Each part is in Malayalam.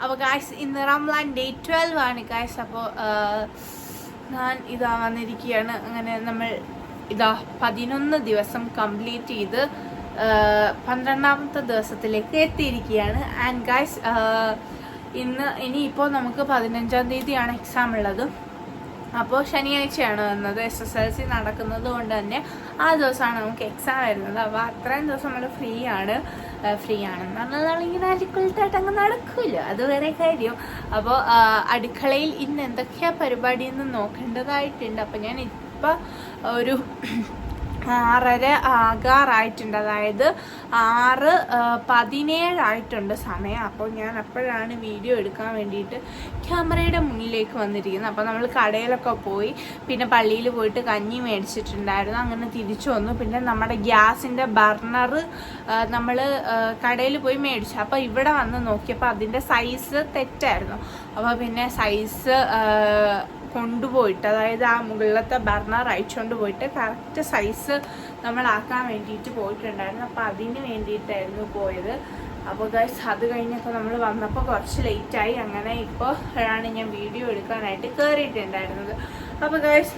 അപ്പോൾ ഗായ്സ് ഇന്ന് റംലാൻ ഡേ 12 ആണ് ഗായ്സ്. അപ്പോൾ ഞാൻ ഇതാ വന്നിരിക്കുകയാണ്. അങ്ങനെ നമ്മൾ ഇതാ 11 ദിവസം കംപ്ലീറ്റ് ചെയ്ത് 12ാമത്തെ ദിവസത്തിലേക്ക് എത്തിയിരിക്കുകയാണ്. ആൻഡ് ഗായ്സ് ഇനിയിപ്പോൾ നമുക്ക് 15-ാം തീയതിയാണ് എക്സാം ഉള്ളത്. അപ്പോൾ ശനിയാഴ്ചയാണ് വന്നത്. SSLC നടക്കുന്നത് കൊണ്ട് തന്നെ ആ ദിവസമാണ് നമുക്ക് എക്സാം വരുന്നത്. അപ്പോൾ അത്രയും ദിവസം നമ്മൾ ഫ്രീ ആണെന്ന് പറഞ്ഞാൽ ഇങ്ങനെ അടിക്കുളത്തായിട്ട് അങ്ങ് നടക്കില്ല, അത് വേറെ കാര്യം. അപ്പോൾ അടുക്കളയിൽ ഇന്ന് എന്തൊക്കെയാണ് പരിപാടിയെന്ന് നോക്കേണ്ടതായിട്ടുണ്ട്. അപ്പോൾ ഞാൻ ഇപ്പം ഒരു 6:30 ആകാറായിട്ടുണ്ട്, അതായത് 6:17 ആയിട്ടുണ്ട് സമയം. അപ്പോൾ ഞാൻ അപ്പോഴാണ് വീഡിയോ എടുക്കാൻ വേണ്ടിയിട്ട് ക്യാമറയുടെ മുന്നിലേക്ക് വന്നിരിക്കുന്നത്. അപ്പോൾ നമ്മൾ കടയിലൊക്കെ പോയി, പിന്നെ പള്ളിയിൽ പോയിട്ട് കഞ്ഞി മേടിച്ചിട്ടുണ്ടായിരുന്നു, അങ്ങനെ തിരിച്ചു വന്നു. പിന്നെ നമ്മുടെ ഗ്യാസിൻ്റെ ബർണർ നമ്മൾ കടയിൽ പോയി മേടിച്ചു. അപ്പോൾ ഇവിടെ വന്ന് നോക്കിയപ്പോൾ അതിൻ്റെ സൈസ് തെറ്റായിരുന്നു. അപ്പോൾ പിന്നെ സൈസ് കൊണ്ടുപോയിട്ട്, അതായത് ആ മുകളിലത്തെ ബർണർ അയച്ചുകൊണ്ട് പോയിട്ട് കറക്റ്റ് സൈസ് നമ്മളാക്കാൻ വേണ്ടിയിട്ട് പോയിട്ടുണ്ടായിരുന്നു. അപ്പോൾ അതിന് വേണ്ടിയിട്ടായിരുന്നു പോയത്. അപ്പോൾ ഗൈസ് അത് കഴിഞ്ഞപ്പോൾ നമ്മൾ വന്നപ്പോൾ കുറച്ച് ലേറ്റായി. അങ്ങനെ ഇപ്പോൾ ആണ് ഞാൻ വീഡിയോ എടുക്കാനായിട്ട് കയറിയിട്ടുണ്ടായിരുന്നത്. അപ്പോൾ ഗൈസ്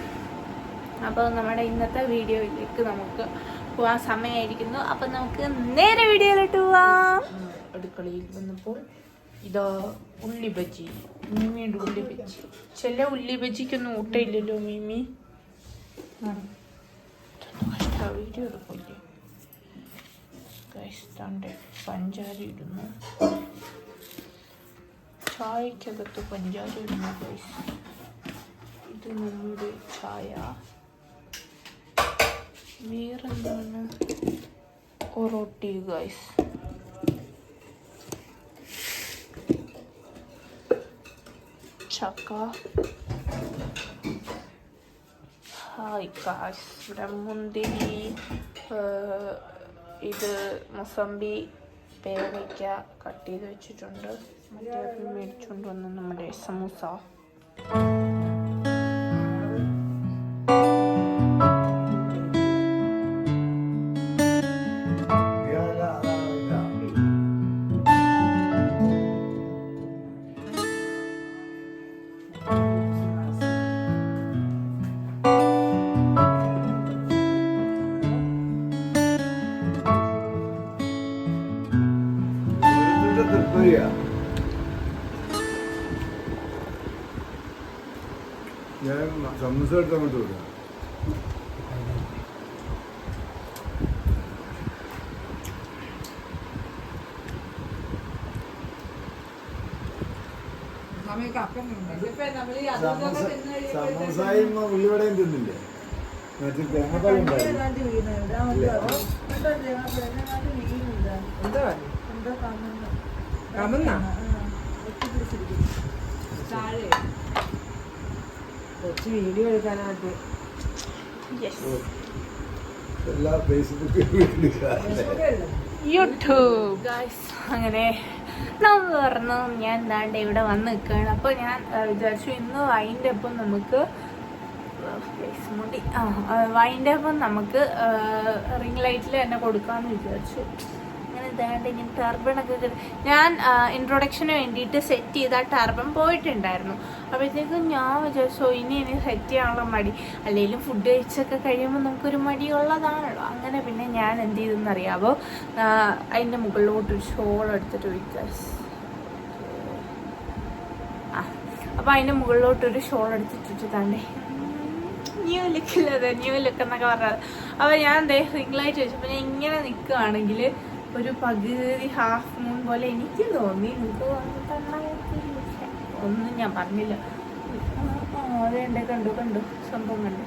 നമ്മുടെ ഇന്നത്തെ വീഡിയോയിലേക്ക് നമുക്ക് പോകാൻ സമയമായിരിക്കുന്നു. അപ്പം നമുക്ക് നേരെ വീഡിയോയിലോട്ട് പോവാം. അടുക്കളയിൽ വന്നപ്പോൾ ഇതാ ഉള്ളി ബജി, മിമിയുടെ ഉള്ളി ബജി. ചില ഉള്ളി ബജിക്കൊന്നും ഊട്ടയില്ലല്ലോ മിമി. Video എടുക്കില്ലേ guys? പഞ്ചാര ഇടുന്നു, ചായക്കകത്ത് പഞ്ചാര ഇടുന്നു ഗൈസ്. ഇത് നമ്മുടെ ചായ. വേറെന്താണ്? ഒറോട്ടി ഗൈസ്. ചക്ക. ഹായ് ഗായ്സ്, ഇവിടെ മുന്തിരി, ഇത് മൊസമ്പി, പേരയ്ക്ക കട്ട് ചെയ്ത് വെച്ചിട്ടുണ്ട്. മറ്റേ മേടിച്ചുകൊണ്ട് വന്ന് നമ്മുടെ സമൂസ. ഞാൻ സമൂസ എടുത്ത് അങ്ങോട്ട് വിടാം. സമൂസായും ഉള്ളിവടയും തിന്നില്ലേ? മറ്റേ തേങ്ങാപ്പാലും വീഡിയോ എടുക്കാനായിട്ട് എല്ലാ യൂട്യൂബ് ഗായ്സ്. അങ്ങനെ നമ്മൾ പറഞ്ഞു ഞാൻ എന്താണ്ട് ഇവിടെ വന്ന് നിൽക്കുകയാണ്. അപ്പോൾ ഞാൻ വിചാരിച്ചു ഇന്ന് വൈൻ്റെ ഒപ്പം നമുക്ക് റിംഗ് ലൈറ്റിൽ തന്നെ കൊടുക്കാമെന്ന് വിചാരിച്ചു. അങ്ങനെ ഇതാണ്ട് ഇങ്ങനെ ടർബണൊക്കെ ഞാൻ ഇൻട്രൊഡക്ഷന് വേണ്ടിയിട്ട് സെറ്റ് ചെയ്ത ടർബൺ പോയിട്ടുണ്ടായിരുന്നു. അപ്പോഴത്തേക്കും ഞാൻ വിചാരിച്ചു ഇനി സെറ്റ് ചെയ്യാനുള്ള മടി, അല്ലെങ്കിലും ഫുഡ് കഴിച്ചൊക്കെ കഴിയുമ്പോൾ നമുക്കൊരു മടിയുള്ളതാണല്ലോ. അങ്ങനെ പിന്നെ ഞാൻ എന്ത് ചെയ്തെന്നറിയാമോ, അതിൻ്റെ മുകളിലോട്ടൊരു ഷോൾ എടുത്തിട്ട് വിചാരിച്ചു. അപ്പോൾ അതിൻ്റെ മുകളിലോട്ടൊരു ഷോൾ എടുത്തിട്ട് തന്നെ ന്യൂ ലുക്ക് എന്നൊക്കെ പറഞ്ഞത്. അപ്പോൾ ഞാൻ റിംഗ് ലൈറ്റ് വെച്ചപ്പോൾ ഞാൻ ഇങ്ങനെ നിൽക്കുകയാണെങ്കിൽ ഒരു പകുതി ഹാഫ് മൂൺ പോലെ എനിക്ക് തോന്നി. നിങ്ങൾക്ക് ഒന്നും ഞാൻ പറഞ്ഞില്ല. അതേണ്ട കണ്ടു സംഭവം കണ്ടു.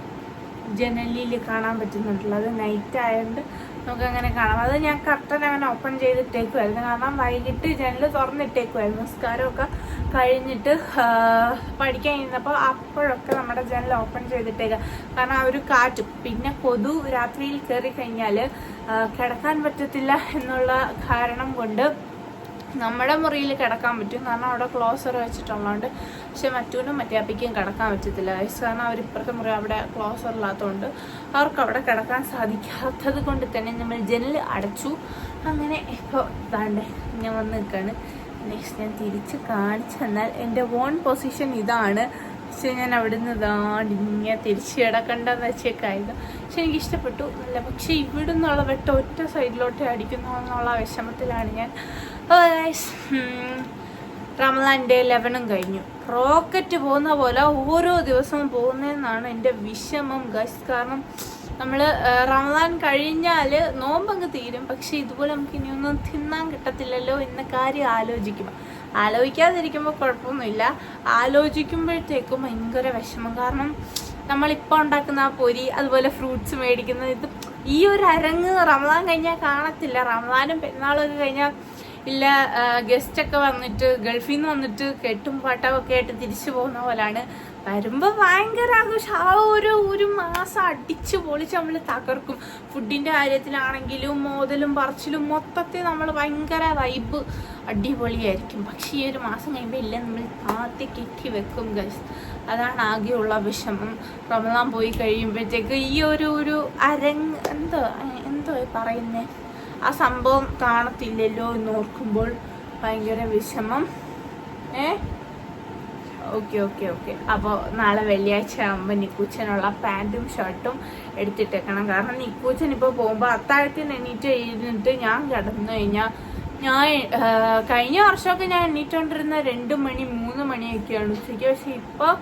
ജനലിൽ കാണാൻ പറ്റുന്നുണ്ടല്ലോ, അത് നൈറ്റ് ആയതുകൊണ്ട് നമുക്കങ്ങനെ കാണാം. അത് ഞാൻ കർട്ടൻ അങ്ങനെ ഓപ്പൺ ചെയ്തിട്ടേക്കുമായിരുന്നു, കാരണം വൈകിട്ട് ജനൽ തുറന്നിട്ടേക്കുമായിരുന്നു. നിസ്കാരമൊക്കെ കഴിഞ്ഞിട്ട് പഠിക്കാൻ ഇരുന്നപ്പോൾ അപ്പോഴൊക്കെ നമ്മുടെ ജനൽ ഓപ്പൺ ചെയ്തിട്ടേക്കുക, കാരണം ആ ഒരു കാറ്റ്. പിന്നെ കൊതു രാത്രിയിൽ കയറി കഴിഞ്ഞാൽ കിടക്കാൻ പറ്റത്തില്ല എന്നുള്ള കാരണം കൊണ്ട് നമ്മുടെ മുറിയിൽ കിടക്കാൻ പറ്റും, കാരണം അവിടെ ക്ലോസർ വെച്ചിട്ടുള്ളതുകൊണ്ട്. പക്ഷെ മറ്റൂനും മറ്റേപ്പിക്കും കിടക്കാൻ പറ്റത്തില്ല, കാരണം അവർ ഇപ്പുറത്തെ മുറി അവിടെ ക്ലോസർ ഇല്ലാത്തതുകൊണ്ട് അവർക്ക് അവിടെ കിടക്കാൻ സാധിക്കാത്തത് കൊണ്ട് തന്നെ നമ്മൾ ജനൽ അടച്ചു. അങ്ങനെ ഇപ്പോൾ ഇതാണ്ട് ഞാൻ വന്ന് നിൽക്കുകയാണ്. നെക്സ്റ്റ് ഞാൻ തിരിച്ച് കാണിച്ചു തന്നാൽ എൻ്റെ ഓൺ പൊസിഷൻ ഇതാണ്. പക്ഷെ ഞാൻ അവിടുന്ന് ഇങ്ങനെ തിരിച്ച് കിടക്കണ്ടെന്ന് വെച്ചേക്കായത്. പക്ഷെ എനിക്ക് ഇഷ്ടപ്പെട്ടു നല്ല. പക്ഷെ ഇവിടെ നിന്നുള്ള വെട്ടം ഒറ്റ സൈഡിലോട്ട് അടിക്കുന്നു എന്നുള്ള വിഷമത്തിലാണ് ഞാൻ. റമദാൻ ഡേ 11 കഴിഞ്ഞു. റോക്കറ്റ് പോകുന്ന പോലെ ഓരോ ദിവസവും പോകുന്നതെന്നാണ് എൻ്റെ വിഷമം ഗൈസ്. കാരണം നമ്മൾ റമദാൻ കഴിഞ്ഞാൽ നോമ്പങ്ങ് തീരും. പക്ഷെ ഇതുപോലെ നമുക്ക് ഇനിയൊന്നും തിന്നാൻ കിട്ടത്തില്ലല്ലോ എന്ന കാര്യം ആലോചിക്കാതിരിക്കുമ്പോൾ കുഴപ്പമൊന്നുമില്ല. ആലോചിക്കുമ്പോഴത്തേക്കും ഭയങ്കര വിഷമം. കാരണം നമ്മളിപ്പോൾ ഉണ്ടാക്കുന്ന ആ പൊരി, അതുപോലെ ഫ്രൂട്ട്സ് മേടിക്കുന്നത്, ഇത് ഈ ഒരു അരങ്ങ് റമദാൻ കഴിഞ്ഞാൽ കാണത്തില്ല. റമദാനും പെരുന്നാളൊക്കെ കഴിഞ്ഞാൽ ഇല്ല, ഗസ്റ്റൊക്കെ വന്നിട്ട് ഗൾഫിൽ നിന്ന് വന്നിട്ട് കെട്ടും പാട്ടമൊക്കെ ആയിട്ട് തിരിച്ചു പോകുന്ന പോലാണ്. വരുമ്പോൾ ഭയങ്കര ആഘോഷം. ആ ഒരു മാസം അടിച്ചു പൊളിച്ച് നമ്മൾ തകർക്കും. ഫുഡിൻ്റെ കാര്യത്തിലാണെങ്കിലും മോതലും പറച്ചിലും മൊത്തത്തിൽ നമ്മൾ ഭയങ്കര വൈബ് അടിപൊളിയായിരിക്കും. പക്ഷേ ഈ ഒരു മാസം കഴിയുമ്പോൾ ഇല്ല, നമ്മൾ ആദ്യം കെട്ടി വെക്കും ഗൈസ്. അതാണ് ആകെയുള്ള വിഷമം. റമദാൻ പോയി കഴിയുമ്പോഴത്തേക്ക് ഈ ഒരു അരങ്ങ് എന്തോ പറയുന്നേ, ആ സംഭവം കാണത്തില്ലല്ലോ എന്ന് ഓർക്കുമ്പോൾ ഭയങ്കര വിഷമം. ഓക്കെ. അപ്പോൾ നാളെ വെള്ളിയാഴ്ച ആകുമ്പോൾ നിക്കൂച്ചനുള്ള പാൻറ്റും ഷർട്ടും എടുത്തിട്ടേക്കണം. കാരണം നിക്കൂച്ചൻ ഇപ്പോൾ പോകുമ്പോൾ അത്താഴത്തിന് എണീറ്റ് കഴിഞ്ഞിട്ട് ഞാൻ കിടന്നു കഴിഞ്ഞാൽ കഴിഞ്ഞ വർഷമൊക്കെ ഞാൻ എണീറ്റുകൊണ്ടിരുന്ന 2 മണി 3 മണിയൊക്കെയാണ് ഉച്ചയ്ക്ക്. പക്ഷെ ഇപ്പോൾ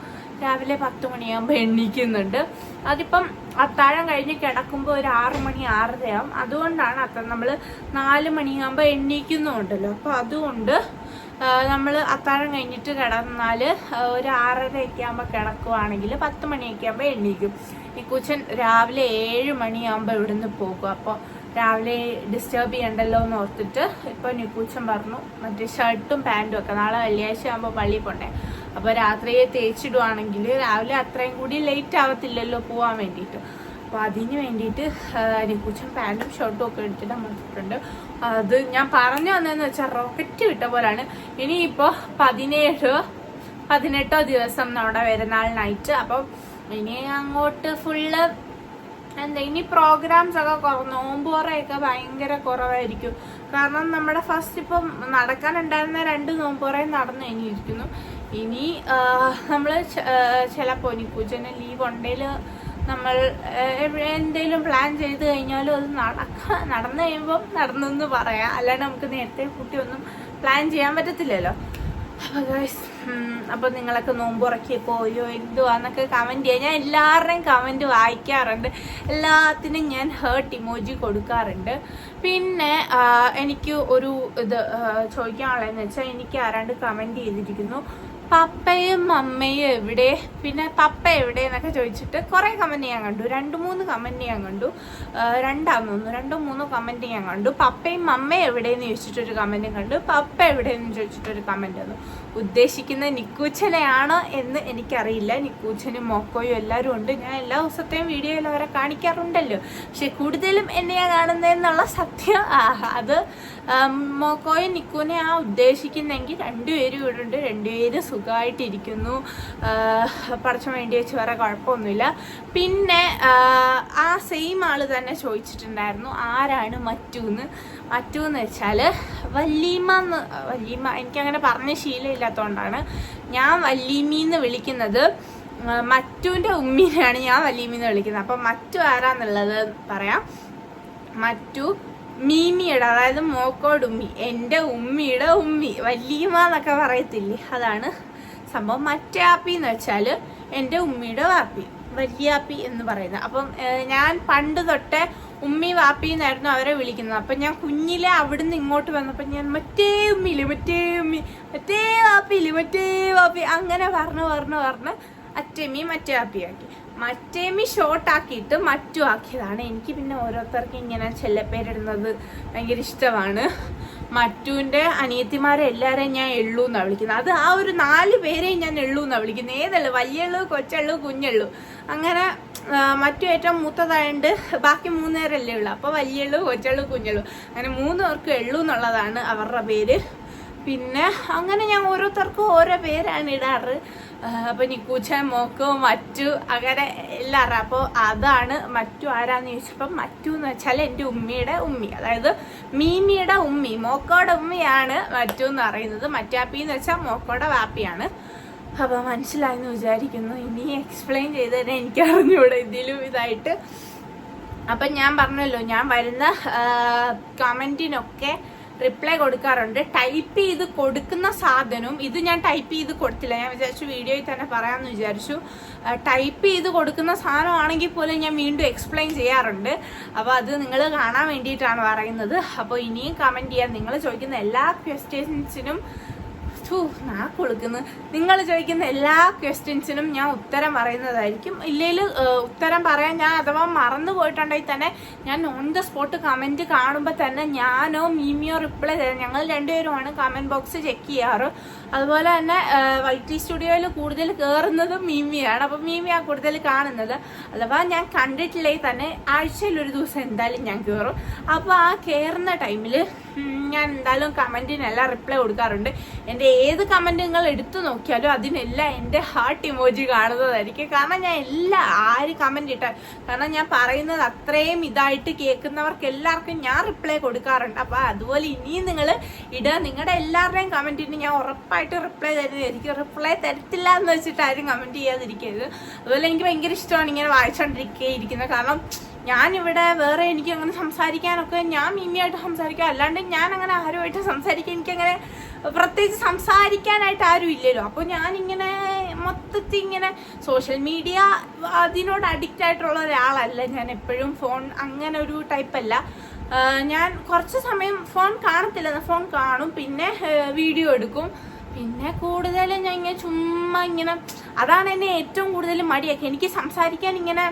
രാവിലെ 10 മണിയാകുമ്പോൾ എണീക്കുന്നുണ്ട്. അതിപ്പം അത്താഴം കഴിഞ്ഞ് കിടക്കുമ്പോൾ ഒരു 6 മണി 6:30 അതുകൊണ്ടാണ് നമ്മൾ 4 മണിയാകുമ്പോൾ എണീക്കുന്നുണ്ടല്ലോ. അപ്പോൾ അതുകൊണ്ട് നമ്മൾ അത്താഴം കഴിഞ്ഞിട്ട് കിടന്നാൽ ഒരു 6:30 ആകുമ്പോൾ കിടക്കുവാണെങ്കിൽ 10 മണിയൊക്കെ ആകുമ്പോൾ എണീക്കും. ഈ കൊച്ചൻ രാവിലെ 7 മണിയാകുമ്പോൾ ഇവിടുന്ന് പോകും. അപ്പോൾ രാവിലെ ഡിസ്റ്റർബ് ചെയ്യണ്ടല്ലോ എന്ന് ഓർത്തിട്ട് ഇപ്പോൾ നിക്കൂച്ചൻ പറഞ്ഞു മറ്റേ ഷർട്ടും പാൻറ്റും ഒക്കെ നാളെ വെള്ളിയാഴ്ച ആകുമ്പോൾ പള്ളിയിൽ പോണ്ടേ. അപ്പോൾ രാത്രിയെ തേച്ചിടുവാണെങ്കിൽ രാവിലെ അത്രയും കൂടി ലേറ്റ് ആവത്തില്ലല്ലോ പോകാൻ വേണ്ടിയിട്ട്. അപ്പോൾ അതിന് വേണ്ടിയിട്ട് നിക്കൂച്ചൻ പാൻറ്റും ഷർട്ടും ഒക്കെ എടുത്തിട്ട് വന്നിട്ടുണ്ട്. അത് ഞാൻ പറഞ്ഞു വന്നതെന്ന് വെച്ചാൽ റോക്കറ്റ് വിട്ട പോലാണ്. ഇനിയിപ്പോൾ 18 ദിവസം നമ്മുടെ പെരുന്നാൾ നൈറ്റ്. അപ്പം ഇനി അങ്ങോട്ട് ഫുള്ള് ഇനി പ്രോഗ്രാംസ് ഒക്കെ നോമ്പുറയൊക്കെ ഭയങ്കര കുറവായിരിക്കും. കാരണം നമ്മുടെ ഫസ്റ്റ് ഇപ്പം നടക്കാനുണ്ടായിരുന്ന 2 നോമ്പുറയും നടന്നു കഴിഞ്ഞിരിക്കുന്നു. ഇനി നമ്മൾ ചിലപ്പോൾ നിക്കൂച്ചന് ലീവ് ഉണ്ടെങ്കിൽ നമ്മൾ എന്തെങ്കിലും പ്ലാൻ ചെയ്ത് കഴിഞ്ഞാലും അത് നടന്നു കഴിയുമ്പം നടന്നെന്ന് പറയാം. അല്ലാണ്ട് നമുക്ക് നേരത്തെ കുട്ടിയൊന്നും പ്ലാൻ ചെയ്യാൻ പറ്റത്തില്ലല്ലോ. അപ്പോൾ ഗൈസ്, അപ്പോൾ നിങ്ങളൊക്കെ നോമ്പുറക്കി പോയോ എന്തുവാന്നൊക്കെ കമൻറ്റ് ചെയ്യുക. ഞാൻ എല്ലാവരുടെയും കമൻറ്റ് വായിക്കാറുണ്ട്. എല്ലാത്തിനും ഞാൻ ഹേർട്ട് ഇമോജി കൊടുക്കാറുണ്ട്. പിന്നെ എനിക്ക് ഒരു ഇത് ചോദിക്കാനുള്ളതെന്ന് വെച്ചാൽ, എനിക്ക് ആരാണ്ട് കമൻറ്റ് ചെയ്തിരിക്കുന്നു പപ്പയും അമ്മയും എവിടെ, പിന്നെ പപ്പ എവിടെ എന്നൊക്കെ ചോദിച്ചിട്ട് കുറേ കമൻറ്റ് ഞാൻ കണ്ടു. 2-3 കമൻറ്റ് ഞാൻ കണ്ടു. 2-3 കമൻറ്റ് ഞാൻ കണ്ടു. പപ്പയും അമ്മയും എവിടെയെന്ന് ചോദിച്ചിട്ടൊരു കമൻറ്റും കണ്ടു. പപ്പ എവിടെയെന്ന് ചോദിച്ചിട്ടൊരു കമൻറ്റ് വന്നു. ഉദ്ദേശിക്കുന്ന നിക്കൂച്ചനെയാണോ എന്ന് എനിക്കറിയില്ല. നിക്കൂച്ചനും മോക്കോയും എല്ലാവരും ഉണ്ട്. ഞാൻ എല്ലാ ദിവസത്തെയും വീഡിയോയിൽ അവരെ കാണിക്കാറുണ്ടല്ലോ. പക്ഷെ കൂടുതലും എന്നെയാണ് കാണുന്നതെന്നുള്ള സത്യം. അത് മോക്കോയും നിക്കൂനെ ഉദ്ദേശിക്കുന്നെങ്കിൽ 2 പേരും ഇവിടെ ഉണ്ട്. 2 പേരും സുഖമായിട്ടിരിക്കുന്നു. പഠിച്ചാൻ വേണ്ടി വെച്ച് വേറെ കുഴപ്പമൊന്നുമില്ല. പിന്നെ ആ സെയിം ആൾ തന്നെ ചോദിച്ചിട്ടുണ്ടായിരുന്നു ആരാണ് മറ്റൂന്ന് വെച്ചാൽ വല്ലീമ. എനിക്കങ്ങനെ പറഞ്ഞ ശീലമില്ലാത്തതുകൊണ്ടാണ് ഞാൻ വല്ലീമിന്ന് വിളിക്കുന്നത്. മറ്റുവിൻ്റെ ഉമ്മീനെയാണ് ഞാൻ വല്ലീമിന്ന് വിളിക്കുന്നത്. അപ്പം മറ്റു ആരാന്നുള്ളത് പറയാം. മറ്റു മീമിയുടെ, അതായത് മോക്കോട് ഉമ്മി, എൻ്റെ ഉമ്മിയുടെ ഉമ്മി, വല്ലീമ എന്നൊക്കെ പറയത്തില്ലേ, അതാണ് സംഭവം. മറ്റേ ആപ്പി എന്ന് വെച്ചാൽ എൻ്റെ ഉമ്മിയുടെ വാപ്പി, വല്യാപ്പി എന്ന് പറയുന്നത്. അപ്പം ഞാൻ പണ്ട് തൊട്ടേ ഉമ്മി വാപ്പി എന്നായിരുന്നു അവരെ വിളിക്കുന്നത്. അപ്പം ഞാൻ കുഞ്ഞിലെ അവിടുന്ന് ഇങ്ങോട്ട് വന്നപ്പോൾ ഞാൻ മറ്റേ ഉമ്മിയില്ലേ, മറ്റേ വാപ്പി അങ്ങനെ പറഞ്ഞ് അറ്റേമി മറ്റേ വാപ്പിയാക്കി. മറ്റേമി ഷോർട്ടാക്കിയിട്ട് മറ്റു ആക്കിയതാണ്. എനിക്ക് പിന്നെ ഓരോരുത്തർക്കും ഇങ്ങനെ ചെല്ലപ്പേരിടുന്നത് ഭയങ്കര ഇഷ്ടമാണ്. മറ്റുവിൻ്റെ അനിയത്തിമാരെ എല്ലാവരെയും ഞാൻ എള്ളു എന്നാണ് വിളിക്കുന്നത്. അത് ആ ഒരു 4 പേരെയും ഞാൻ എള്ളു എന്നാണ് വിളിക്കുന്നത്. ഏതെള്ളു, വലിയെള്ളു, കൊച്ചെള്ളു, കുഞ്ഞെള്ളു. അങ്ങനെ മറ്റു ഏറ്റവും മൂത്തതായതുകൊണ്ട് ബാക്കി 3 പേരല്ലേ ഉള്ളു. അപ്പോൾ വലിയെള്ളു, കൊച്ചെള്ളു, കുഞ്ഞെള്ളു, അങ്ങനെ 3 പേർക്ക് എള്ളു എന്നുള്ളതാണ് അവരുടെ പേര്. പിന്നെ അങ്ങനെ ഞാൻ ഓരോരുത്തർക്കും ഓരോ പേരാണ് ഇടാറ്. അപ്പോൾ നിക്കൂച്ച മോക്കോ മറ്റു അങ്ങനെ എല്ലാവരും. അപ്പോൾ അതാണ് മറ്റു ആരാന്ന് ചോദിച്ചപ്പോൾ മറ്റു എന്ന് വെച്ചാൽ എൻ്റെ ഉമ്മിയുടെ ഉമ്മി, അതായത് മീമിയുടെ ഉമ്മി, മോക്കോയുടെ ഉമ്മിയാണ് മറ്റു എന്ന് പറയുന്നത്. മറ്റാപ്പി എന്ന് വെച്ചാൽ മോക്കോയുടെ വാപ്പിയാണ്. അപ്പോൾ മനസ്സിലായെന്ന് വിചാരിക്കുന്നു. ഇനി എക്സ്പ്ലെയിൻ ചെയ്ത് തന്നെ എനിക്ക് അറിഞ്ഞൂടെ ഇതിലും ഇതായിട്ട്. അപ്പം ഞാൻ പറഞ്ഞല്ലോ, ഞാൻ വരുന്ന കമൻറ്റിനൊക്കെ റിപ്ലൈ കൊടുക്കാറുണ്ട്. ടൈപ്പ് ചെയ്ത് കൊടുക്കുന്ന സാധനവും ഇത് ഞാൻ ടൈപ്പ് ചെയ്ത് കൊടുത്തില്ല, ഞാൻ വിചാരിച്ചു വീഡിയോയിൽ തന്നെ പറയാമെന്ന് വിചാരിച്ചു. ടൈപ്പ് ചെയ്ത് കൊടുക്കുന്ന സാധനമാണെങ്കിൽ പോലും ഞാൻ വീണ്ടും എക്സ്പ്ലെയിൻ ചെയ്യാറുണ്ട്. അപ്പോൾ അത് നിങ്ങൾ കാണാൻ വേണ്ടിയിട്ടാണ് പറയുന്നത്. അപ്പോൾ ഇനിയും കമൻറ്റ് ചെയ്യാൻ, നിങ്ങൾ ചോദിക്കുന്ന എല്ലാ ക്വസ്റ്റ്യൻസിനും നിങ്ങൾ ചോദിക്കുന്ന എല്ലാ ക്വസ്റ്റ്യൻസിനും ഞാൻ ഉത്തരം പറയുന്നതായിരിക്കും. ഇല്ലെങ്കിൽ ഉത്തരം പറയാൻ ഞാൻ അഥവാ മറന്നു പോയിട്ടുണ്ടെങ്കിൽ തന്നെ ഞാൻ ഓൺ ദ സ്പോട്ട് കമൻറ്റ് കാണുമ്പോൾ തന്നെ ഞാനോ മീമിയോ റിപ്ലൈ തരാം. ഞങ്ങൾ രണ്ടുപേരുമാണ് കമൻറ്റ് ബോക്സ് ചെക്ക് ചെയ്യാറ്. അതുപോലെ തന്നെ വൈറ്റി സ്റ്റുഡിയോയിൽ കൂടുതൽ കയറുന്നതും മീമിയാണ്. അപ്പം മീമിയാണ് കൂടുതൽ കാണുന്നത്. അഥവാ ഞാൻ കണ്ടിട്ടില്ലെങ്കിൽ തന്നെ ആഴ്ചയിൽ ഒരു ദിവസം എന്തായാലും ഞാൻ കയറും. അപ്പോൾ ആ കയറുന്ന ടൈമിൽ ഞാൻ എന്തായാലും കമൻറ്റിനെല്ലാം റിപ്ലൈ കൊടുക്കാറുണ്ട്. എൻ്റെ ഏത് കമൻറ്റ് നിങ്ങൾ എടുത്തു നോക്കിയാലും അതിനെല്ലാം എൻ്റെ ഹാർട്ട് ഇമോജി കാണുന്നതായിരിക്കും. കാരണം ഞാൻ ആര് കമൻറ്റ് ഇട്ടാൽ, കാരണം ഞാൻ പറയുന്നത് അത്രയും ഇതായിട്ട് കേൾക്കുന്നവർക്ക് എല്ലാവർക്കും ഞാൻ റിപ്ലൈ കൊടുക്കാറുണ്ട്. അപ്പോൾ അതുപോലെ ഇനിയും നിങ്ങൾ ഇടുക. നിങ്ങളുടെ എല്ലാവരുടെയും കമൻറ്റിന് ഞാൻ ഉറപ്പായിട്ട് റിപ്ലൈ തരുന്നതായിരിക്കും. റിപ്ലൈ തരത്തില്ല എന്ന് വെച്ചിട്ട് ആരും കമൻറ്റ് ചെയ്യാതിരിക്കരുത്. അതുപോലെ എനിക്ക് ഭയങ്കര ഇഷ്ടമാണ് ഇങ്ങനെ വായിച്ചുകൊണ്ടിരിക്കുന്നത്. കാരണം ഞാനിവിടെ വേറെ എനിക്ക് അങ്ങനെ സംസാരിക്കാനൊക്കെ ഞാൻ മീമിയായിട്ട് സംസാരിക്കുക, അല്ലാണ്ട് ഞാൻ അങ്ങനെ ആരുമായിട്ട് സംസാരിക്കാൻ എനിക്കങ്ങനെ പ്രത്യേകിച്ച് സംസാരിക്കാനായിട്ട് ആരും ഇല്ലല്ലോ. അപ്പോൾ ഞാനിങ്ങനെ മൊത്തത്തിൽ ഇങ്ങനെ സോഷ്യൽ മീഡിയ അതിനോട് അഡിക്റ്റ് ആയിട്ടുള്ള ഒരാളല്ല ഞാൻ. എപ്പോഴും ഫോൺ അങ്ങനെ ഒരു ടൈപ്പല്ല ഞാൻ. കുറച്ച് സമയം ഫോൺ കാണത്തില്ല, ഫോൺ കാണും, പിന്നെ വീഡിയോ എടുക്കും, പിന്നെ കൂടുതൽ ഞാൻ ഇങ്ങനെ ചുമ്മാ ഇങ്ങനെ, അതാണ് എന്നെ ഏറ്റവും കൂടുതൽ മടിയാക്കി. എനിക്ക് സംസാരിക്കാൻ ഇങ്ങനെ,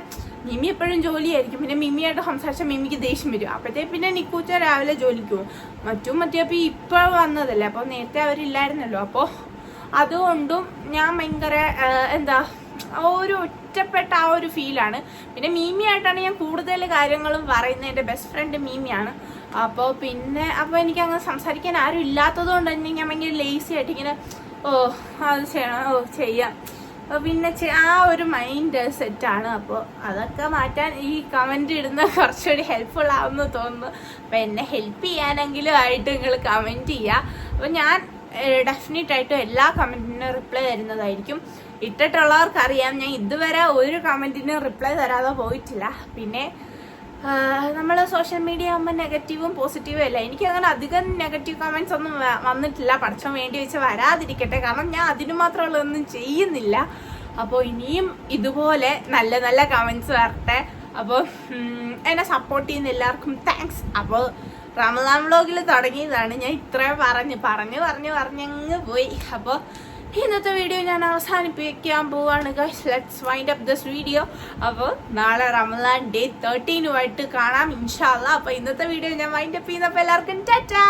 മിമി എപ്പോഴും ജോലിയായിരിക്കും, പിന്നെ മിമിയായിട്ട് സംസാരിച്ചാൽ മിമിക്ക് ദേഷ്യം വരും. അപ്പോഴത്തേക്ക് പിന്നെ നിക്കൂച്ച രാവിലെ ജോലിക്ക് പോകും. മറ്റേപ്പോൾ ഇപ്പോൾ വന്നതല്ലേ, അപ്പോൾ നേരത്തെ അവരില്ലായിരുന്നല്ലോ. അപ്പോൾ അതുകൊണ്ടും ഞാൻ ഭയങ്കര ഒരു ഒറ്റപ്പെട്ട ആ ഒരു ഫീലാണ്. പിന്നെ മീമിയായിട്ടാണ് ഞാൻ കൂടുതൽ കാര്യങ്ങളും പറയുന്നത്. എൻ്റെ ബെസ്റ്റ് ഫ്രണ്ട് മീമിയാണ്. അപ്പോൾ എനിക്ക് അങ്ങനെ സംസാരിക്കാൻ ആരും ഇല്ലാത്തത് കൊണ്ട് തന്നെ ഞാൻ ഭയങ്കര ലേസി ആയിട്ട് ഇങ്ങനെ അത് ചെയ്യണം, ചെയ്യാം, പിന്നെ ആ ഒരു മൈൻഡ് സെറ്റാണ്. അപ്പോൾ അതൊക്കെ മാറ്റാൻ ഈ കമൻറ്റ് ഇടുന്ന കുറച്ചുകൂടി ഹെൽപ്ഫുൾ ആവുമെന്ന് തോന്നുന്നു. അപ്പോൾ എന്നെ ഹെൽപ്പ് ചെയ്യാനെങ്കിലും ആയിട്ട് നിങ്ങൾ കമൻറ്റ് ചെയ്യുക. അപ്പോൾ ഞാൻ ഡെഫിനറ്റായിട്ടും എല്ലാ കമൻറ്റിനും റിപ്ലൈ തരുന്നതായിരിക്കും. ഇട്ടിട്ടുള്ളവർക്കറിയാം ഞാൻ ഇതുവരെ ഒരു കമൻറ്റിനും റിപ്ലൈ തരാതെ പോയിട്ടില്ല. പിന്നെ നമ്മൾ സോഷ്യൽ മീഡിയ ആകുമ്പോൾ നെഗറ്റീവും പോസിറ്റീവും അല്ല. എനിക്കങ്ങനെ അധികം നെഗറ്റീവ് കമൻറ്റ്സ് ഒന്നും വന്നിട്ടില്ല. പഠിച്ചാൽ വേണ്ടി വെച്ച് വരാതിരിക്കട്ടെ, കാരണം ഞാൻ അതിന് മാത്രമുള്ളതൊന്നും ചെയ്യുന്നില്ല. അപ്പോൾ ഇനിയും ഇതുപോലെ നല്ല നല്ല കമൻറ്റ്സ് വരട്ടെ. അപ്പോൾ എന്നെ സപ്പോർട്ട് ചെയ്യുന്ന എല്ലാവർക്കും താങ്ക്സ്. അപ്പോൾ റമദാൻ വ്ലോഗിൽ തുടങ്ങിയതാണ്, ഞാൻ ഇത്രയും പറഞ്ഞങ്ങ് പോയി. അപ്പോൾ ഇന്നത്തെ വീഡിയോ ഞാൻ അവസാനിപ്പിക്കാൻ പോവാണ് guys. Let's wind up this video. അപ്പോൾ നാളെ റമദാൻ ഡേ 13 കാണാം ഇൻഷാ അല്ലാഹ്. അപ്പോൾ ഇന്നത്തെ വീഡിയോ ഞാൻ വൈൻഡ് അപ്പ് ചെയ്യുന്നപ്പോൾ എല്ലാവർക്കും ടാറ്റാ.